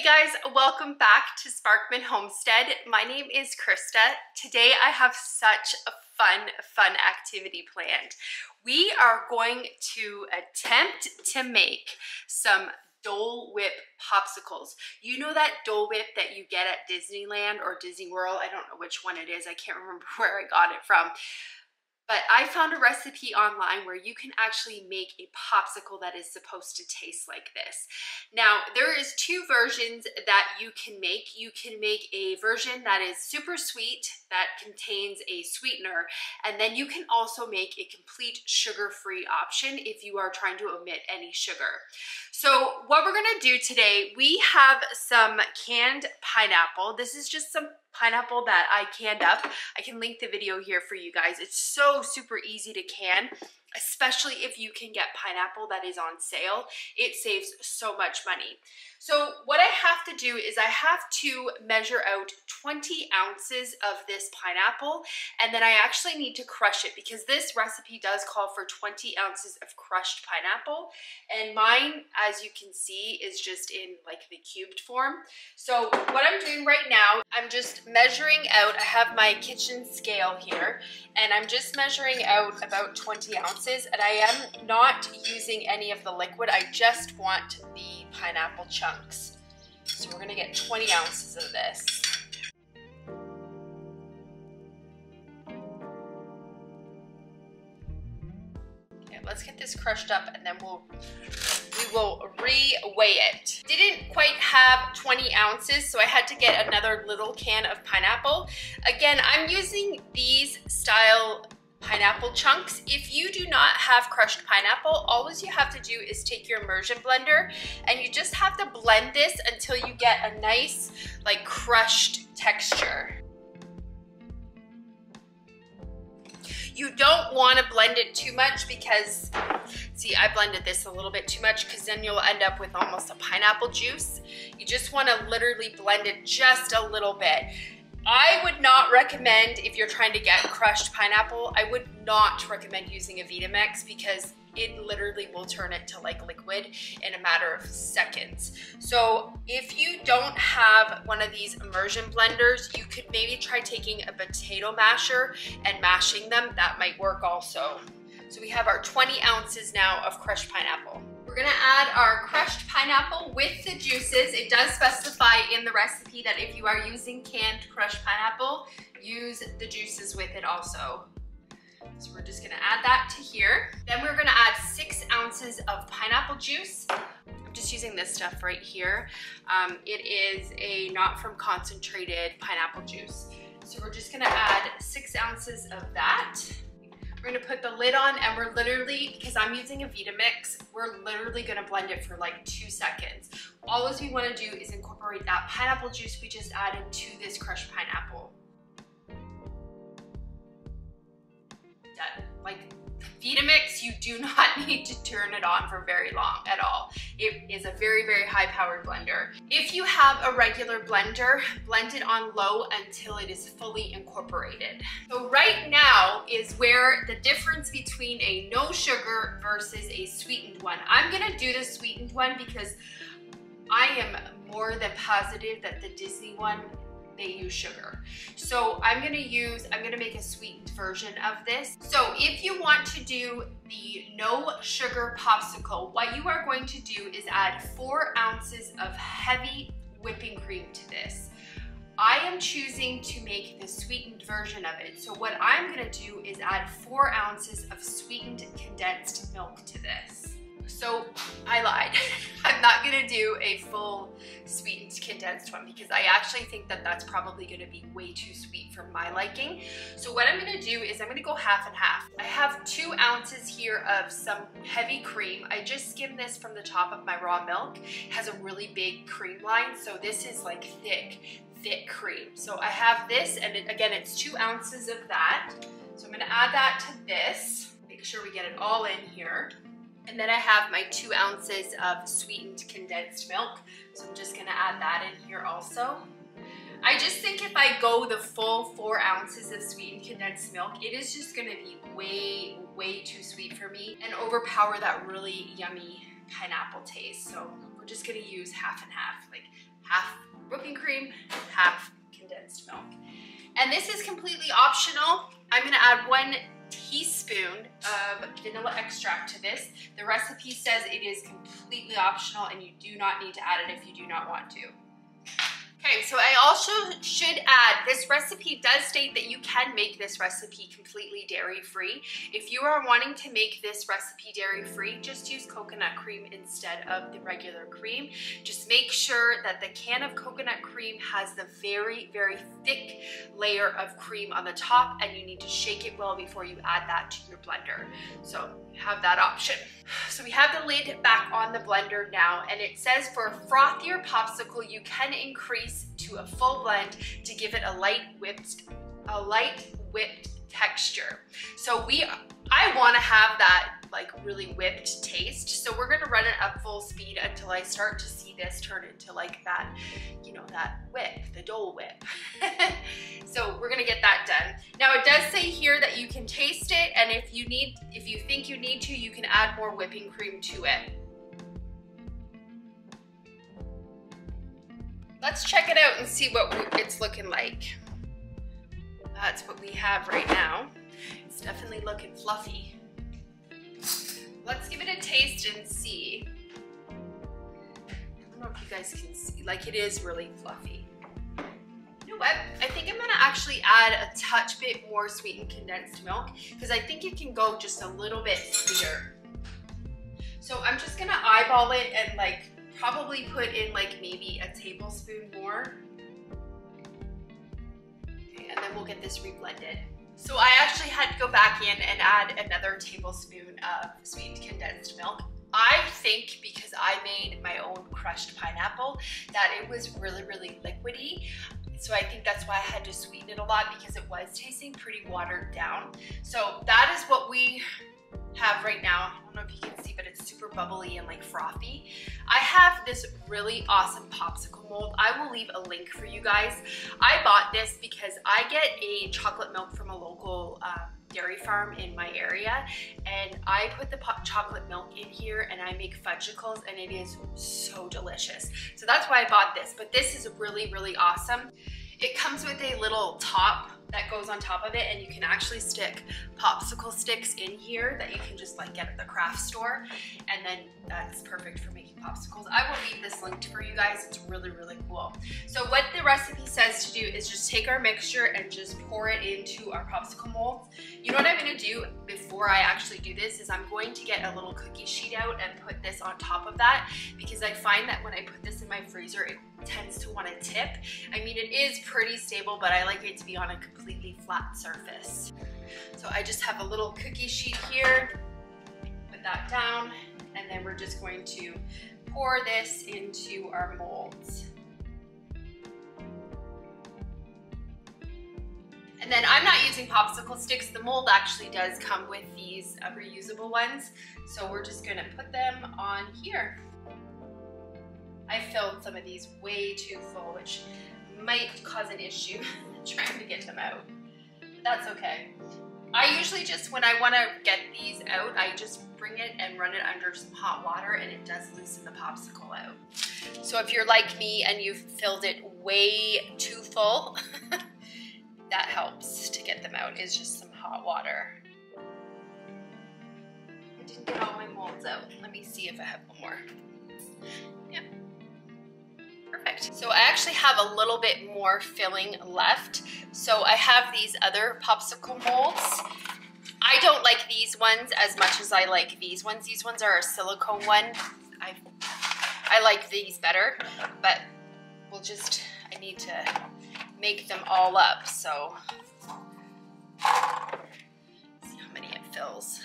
Hey guys, welcome back to Sparkman Homestead. My name is Krista. Today I have such a fun activity planned. We are going to attempt to make some Dole Whip Popsicles. You know that Dole Whip that you get at Disneyland or Disney World? I don't know which one it is. I can't remember where I got it from. But I found a recipe online where you can actually make a popsicle that is supposed to taste like this. Now, there is two versions that you can make. You can make a version that is super sweet, that contains a sweetener, and then you can also make a complete sugar-free option if you are trying to omit any sugar. So what we're gonna do today, we have some canned pineapple. This is just some pineapple that I canned up. I can link the video here for you guys. It's so super easy to can, especially if you can get pineapple that is on sale. It saves so much money. So what I have to do is I have to measure out 20 ounces of this pineapple, and then I actually need to crush it because this recipe does call for 20 ounces of crushed pineapple, and mine, as you can see, is just in like the cubed form. So what I'm doing right now, I'm just measuring out. I have my kitchen scale here, and I'm just measuring out about 20 ounces, and I am not using any of the liquid. I just want the pineapple chunks. So we're gonna get 20 ounces of this. Okay, let's get this crushed up and then we will re-weigh it. Didn't quite have 20 ounces, so I had to get another little can of pineapple. Again, I'm using these style pineapple chunks. If you do not have crushed pineapple, all you have to do is take your immersion blender and you just have to blend this until you get a nice like crushed texture. You don't want to blend it too much because, see, I blended this a little bit too much because then you'll end up with almost a pineapple juice. You just want to literally blend it just a little bit. I would not recommend, if you're trying to get crushed pineapple, I would not recommend using a Vitamix because it literally will turn it to like liquid in a matter of seconds. So if you don't have one of these immersion blenders, you could maybe try taking a potato masher and mashing them. That might work also. So we have our 20 ounces now of crushed pineapple. We're gonna add our crushed pineapple with the juices. It does specify in the recipe that if you are using canned crushed pineapple, use the juices with it also. So we're just gonna add that to here. Then we're gonna add 6 ounces of pineapple juice. I'm just using this stuff right here. It is a not from concentrated pineapple juice. So we're just gonna add 6 ounces of that. We're gonna put the lid on and we're literally, because I'm using a Vitamix, we're literally gonna blend it for like 2 seconds. All we wanna do is incorporate that pineapple juice we just added to this crushed pineapple. Done. Like Vitamix, you do not need to turn it on for very long at all. It is a very, very high powered blender. If you have a regular blender, blend it on low until it is fully incorporated. So right now is where the difference between a no sugar versus a sweetened one. I'm gonna do the sweetened one because I am more than positive that the Disney one, they use sugar. So I'm gonna make a sweetened version of this. So if you want to do the no sugar popsicle, what you are going to do is add 4 ounces of heavy whipping cream to this. I am choosing to make the sweetened version of it. So what I'm gonna do is add 4 ounces of sweetened condensed milk to this. So I lied. I'm not gonna do a full sweetened condensed one because I actually think that that's probably gonna be way too sweet for my liking. So what I'm gonna do is I'm gonna go half and half. I have 2 ounces here of some heavy cream. I just skimmed this from the top of my raw milk. It has a really big cream line, so this is like thick cream. So I have this, and again, it's 2 ounces of that. So I'm gonna add that to this. Make sure we get it all in here. And then I have my 2 ounces of sweetened condensed milk. So I'm just gonna add that in here also. I just think if I go the full 4 ounces of sweetened condensed milk, it is just gonna be way too sweet for me and overpower that really yummy pineapple taste. So we're just gonna use half and half, like cream, half condensed milk. And this is completely optional. I'm gonna add 1 teaspoon of vanilla extract to this. The recipe says it is completely optional and you do not need to add it if you do not want to. Okay, so I also should add, this recipe does state that you can make this recipe completely dairy-free. If you are wanting to make this recipe dairy-free, just use coconut cream instead of the regular cream. Just make sure that the can of coconut cream has the very, very thick layer of cream on the top, and you need to shake it well before you add that to your blender. So you have that option. So we have the lid back on the blender now, and it says for a frothier popsicle, you can increase to a full blend to give it a light whipped texture. So I want to have that like really whipped taste. So we're gonna run it at full speed until I start to see this turn into like that, you know, that whip, the Dole Whip. So we're gonna get that done. Now it does say here that you can taste it, and if you think you need to, you can add more whipping cream to it. Let's check it out and see what it's looking like. That's what we have right now. It's definitely looking fluffy. Let's give it a taste and see. I don't know if you guys can see, like it is really fluffy. You know what? I think I'm gonna actually add a touch bit more sweetened condensed milk because I think it can go just a little bit sweeter. So I'm just gonna eyeball it and like probably put in like maybe a tablespoon more. Okay, and then we'll get this reblended. So I actually had to go back in and add another tablespoon of sweetened condensed milk. I think because I made my own crushed pineapple that it was really, really liquidy. So I think that's why I had to sweeten it a lot because it was tasting pretty watered down. So that is what we have right now. I don't know if you can see, but it's super bubbly and like frothy. I have this really awesome popsicle mold. I will leave a link for you guys. I bought this because I get a chocolate milk from a local dairy farm in my area, and I put the chocolate milk in here and I make fudgicles, and it is so delicious. So that's why I bought this, but this is really, really awesome. It comes with a little top that goes on top of it, and you can actually stick popsicle sticks in here that you can just like get at the craft store, and then that's perfect for making popsicles. I will leave this linked for you guys. It's really, really cool. So what the recipe says to do is just take our mixture and just pour it into our popsicle molds. You know what I'm gonna do before I actually do this is I'm going to get a little cookie sheet out and put this on top of that, because I find that when I put this in my freezer, it tends to want to tip. I mean, it is pretty stable, but I like it to be on a completely flat surface. So I just have a little cookie sheet here, put that down, and then we're just going to pour this into our molds. And then I'm not using popsicle sticks. The mold actually does come with these reusable ones. So we're just gonna put them on here. I filled some of these way too full, which might cause an issue trying to get them out, but that's okay. I usually just, when I want to get these out, I just bring it and run it under some hot water, and it does loosen the popsicle out. So if you're like me and you've filled it way too full, that helps to get them out, is just some hot water. I didn't get all my molds out. Let me see if I have one more. Yeah. Perfect. So I actually have a little bit more filling left. So I have these other popsicle molds. I don't like these ones as much as I like these ones. These ones are a silicone one. I like these better, but I need to make them all up. So let's see how many it fills.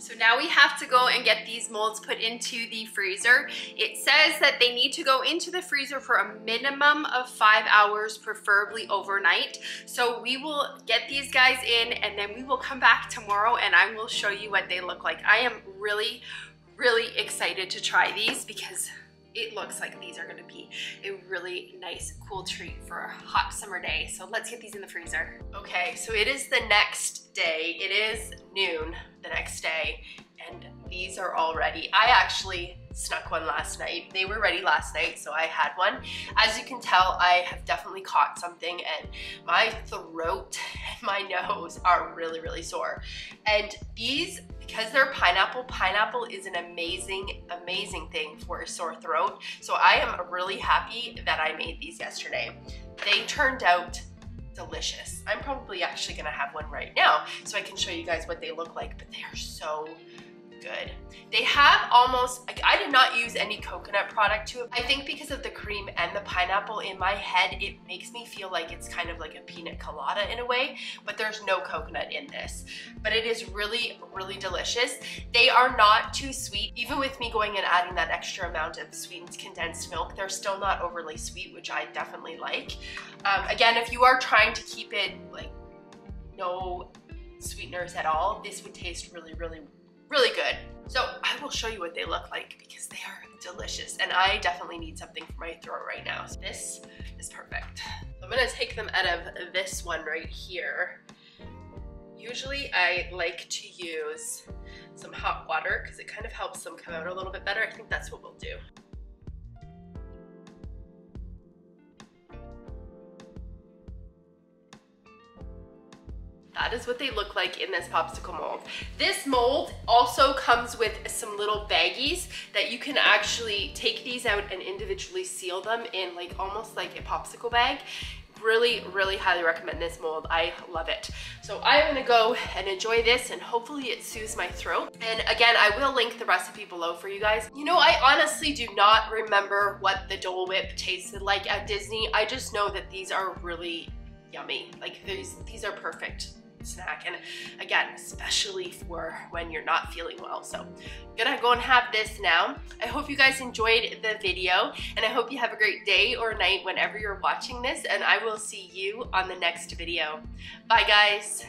So now we have to go and get these molds put into the freezer. It says that they need to go into the freezer for a minimum of 5 hours, preferably overnight. So we will get these guys in, and then we will come back tomorrow and I will show you what they look like. I am really, really excited to try these because it looks like these are gonna be a really nice, cool treat for a hot summer day. So let's get these in the freezer. Okay, so it is the next day. It is noon the next day, and these are all ready. I actually snuck one last night. They were ready last night, so I had one. As you can tell, I have definitely caught something, and my throat and my nose are really, really sore. And these, because they're pineapple, pineapple is an amazing, amazing thing for a sore throat. So I am really happy that I made these yesterday. They turned out delicious. I'm probably actually gonna have one right now so I can show you guys what they look like, but they are so good. They have almost, like, I did not use any coconut product to it. I think because of the cream and the pineapple, in my head it makes me feel like it's kind of like a pina colada in a way, but there's no coconut in this. But it is really, really delicious. They are not too sweet. Even with me going and adding that extra amount of sweetened condensed milk, they're still not overly sweet, which I definitely like. Again, if you are trying to keep it like no sweeteners at all, this would taste really, really, really good. So I will show you what they look like because they are delicious, and I definitely need something for my throat right now. So this is perfect. I'm gonna take them out of this one right here. Usually I like to use some hot water because it kind of helps them come out a little bit better. I think that's what we'll do. That is what they look like in this popsicle mold. This mold also comes with some little baggies that you can actually take these out and individually seal them in, like almost like a popsicle bag. Really, really highly recommend this mold. I love it. So I'm gonna go and enjoy this, and hopefully it soothes my throat. And again, I will link the recipe below for you guys. You know, I honestly do not remember what the Dole Whip tasted like at Disney. I just know that these are really yummy. Like these are perfect snack, and again, especially for when you're not feeling well. So I'm gonna go and have this now. I hope you guys enjoyed the video, and I hope you have a great day or night whenever you're watching this, and I will see you on the next video. Bye guys.